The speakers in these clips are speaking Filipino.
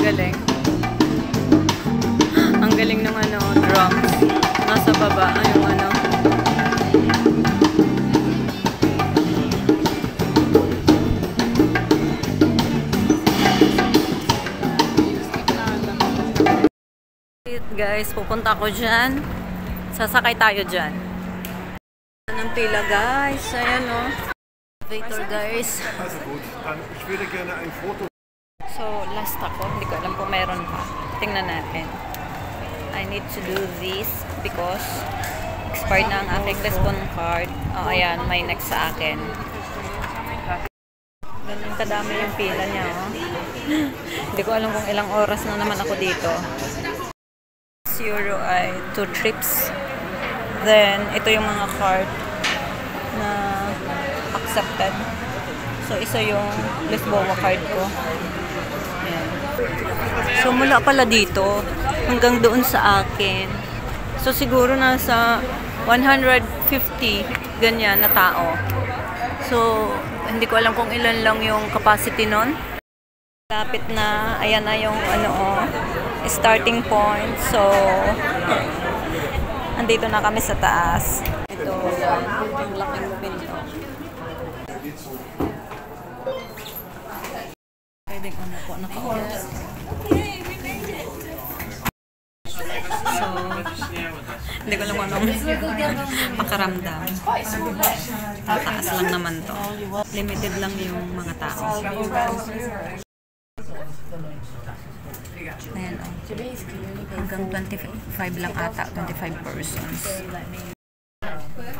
galing. Ang galing ng ano, drums. Nasa baba, yung ano. Guys, pupunta ako dyan. Sasakay tayo dyan. Anong pila guys? Ayan o. Elevator guys. So, last ako. Hindi ko alam kung meron pa. Tingnan natin. I need to do this because expired na ang aking Respond card. Oh, ayan. May next sa akin. Ganun kadami yung pila niya. Oh. Hindi ko alam kung ilang oras na naman ako dito. Euro ay 2 trips. Then, ito yung mga card na accepted. So, isa yung Lisboa card ko. Ayan. So, mula pala dito hanggang doon sa akin. So, siguro nasa 150 ganyan na tao. So, hindi ko alam kung ilan lang yung capacity nun. Lapit na, ayan na yung ano, starting point. So, andito na kami sa taas. Ito, yung laking pinto. Pwedeng ano po, nakaupo. So, hindi ko lang anong makaramdam. Mataas lang naman to. Limited lang yung mga tao. Ayan, oh. Hanggang 25 lang ata, 25 persons.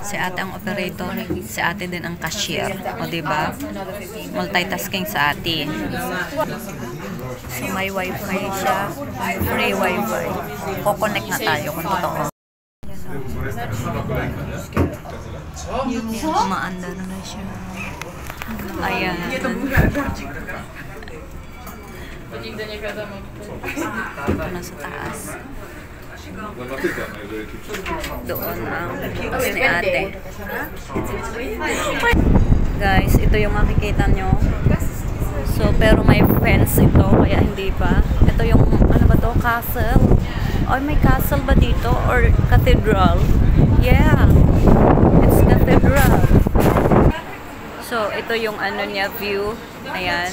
Si ate ang operator, si ate din ang cashier. O diba? Multitasking sa ate. So may wifi siya, free wifi. Ko-connect na tayo kung totoo. Umaandar na siya. Ayan. Ito na sa taas. Doon ang ni ate. Guys, ito yung makikita nyo. So, pero may fence ito, kaya hindi pa. Ito yung, ano ba to? Castle? Or may castle ba dito? Or cathedral? Yeah. It's cathedral. So, ito yung ano niya, view. Ayan.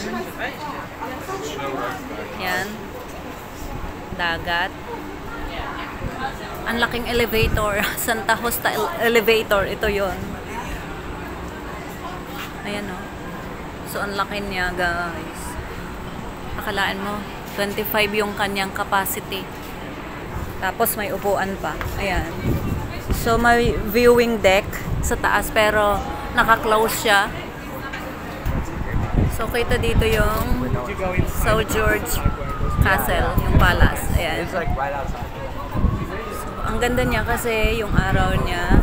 Yan. Dagat. Ang laking elevator. Santa Justa elevator. Ito yon. Ayan o. So, ang laki niya, guys. Akalaan mo, 25 yung kanyang capacity. Tapos, may upuan pa. Ayan. So, may viewing deck sa taas, pero naka-close siya. So, kita dito yung St. George Castle, yung palace. Ayan. So, ang ganda niya kasi yung araw niya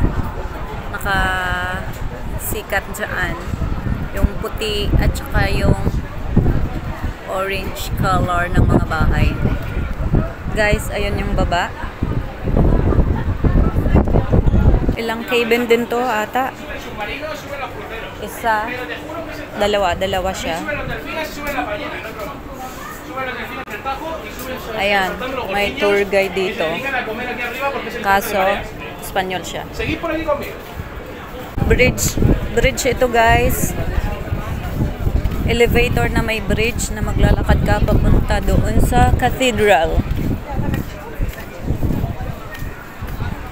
nakasikat dyan. Yung puti at saka yung orange color ng mga bahay. Guys, ayun yung baba. Ilang cabin din to ata. Isa, dalawa siya. Ayan, may tour guide dito. Kaso, Espanyol siya. Bridge ito guys. Elevator na may bridge na maglalakad ka papunta doon sa cathedral.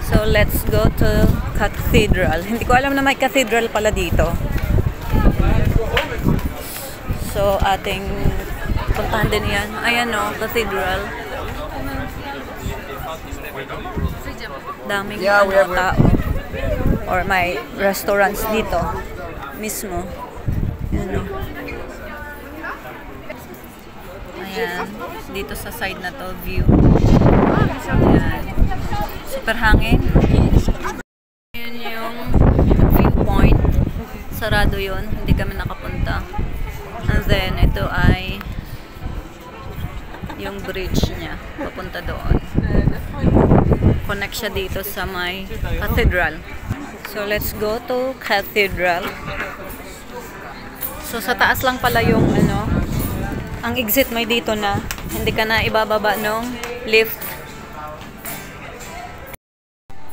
So, let's go to cathedral. Hindi ko alam na may cathedral pala dito. So, ating puntahan din yan. Ayan o, cathedral. Daming tao. Or may restaurants dito. Mismo. Ayan o. Ayan. Dito sa side na to, view. Ayan. Super hangin. Ayan yung viewpoint. Sarado yun. Hindi kami nakapunta. And then, ito ay yung bridge niya. Papunta doon. Connect siya dito sa may cathedral. So, let's go to cathedral. So, sa taas lang pala yung ano, ang exit may dito na. Hindi ka na ibababa nung lift.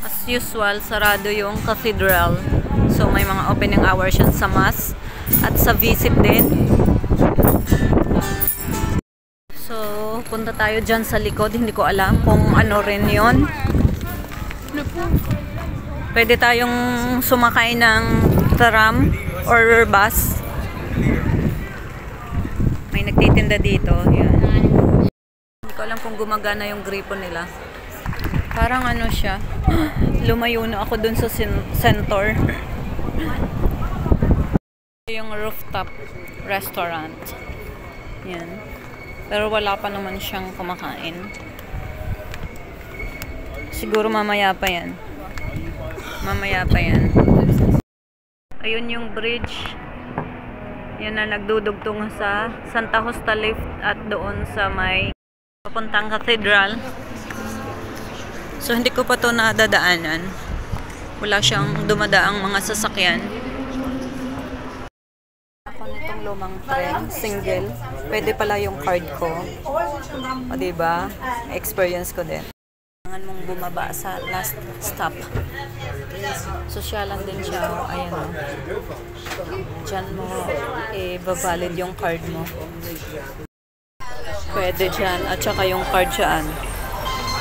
As usual, sarado yung cathedral. So, may mga opening hours yan sa mass at sa visit din. So, punta tayo dyan sa likod. Hindi ko alam kung ano rin yun. Pwede tayong sumakay ng tram or bus. May nagtitinda dito. Yan. Hindi ko alam kung gumagana yung gripo nila. Parang ano siya. Lumayo na ako dun sa center. Yung rooftop restaurant. Yan. Pero wala pa naman siyang kumakain. Siguro mamaya pa yan. Mamaya pa yan. Ayun yung bridge. Yan na nagdudugtong sa Santa Justa Lift at doon sa may papuntang cathedral. So hindi ko pa to nadadaanan. Wala siyang dumadaang mga sasakyan. Ako nitong lumang tren, single. Pwede pala yung card ko. O diba? Experience ko din. Kailangan mong bumaba sa last stop. Sosyalan din siya. Ayan o. Diyan mo i-valid yung card mo. Pwede dyan. At saka yung card dyan.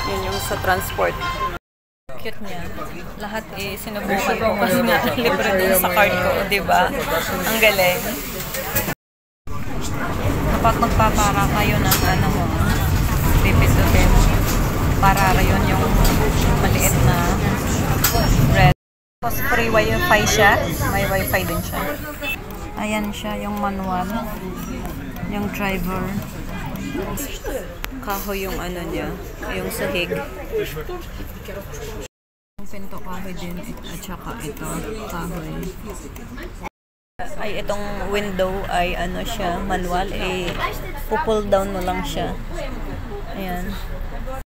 Yun yung sa transport. Cute niya. Lahat sinubukan ko kasi nga libre din sa card ko. Diba? Ang galing. Kapag magpapara kayo ng ano mo, pipindutin. Para yun yung maliit na red. Tapos free wifi siya. May wifi din siya. Ayan siya yung manual. Yung driver. Kahoy yung ano niya. Yung sahig. Yung pinto kahoy din. At saka ito. Kahoy. Ay, itong window ay ano siya. Manual. Pull down mo lang siya. Ayan.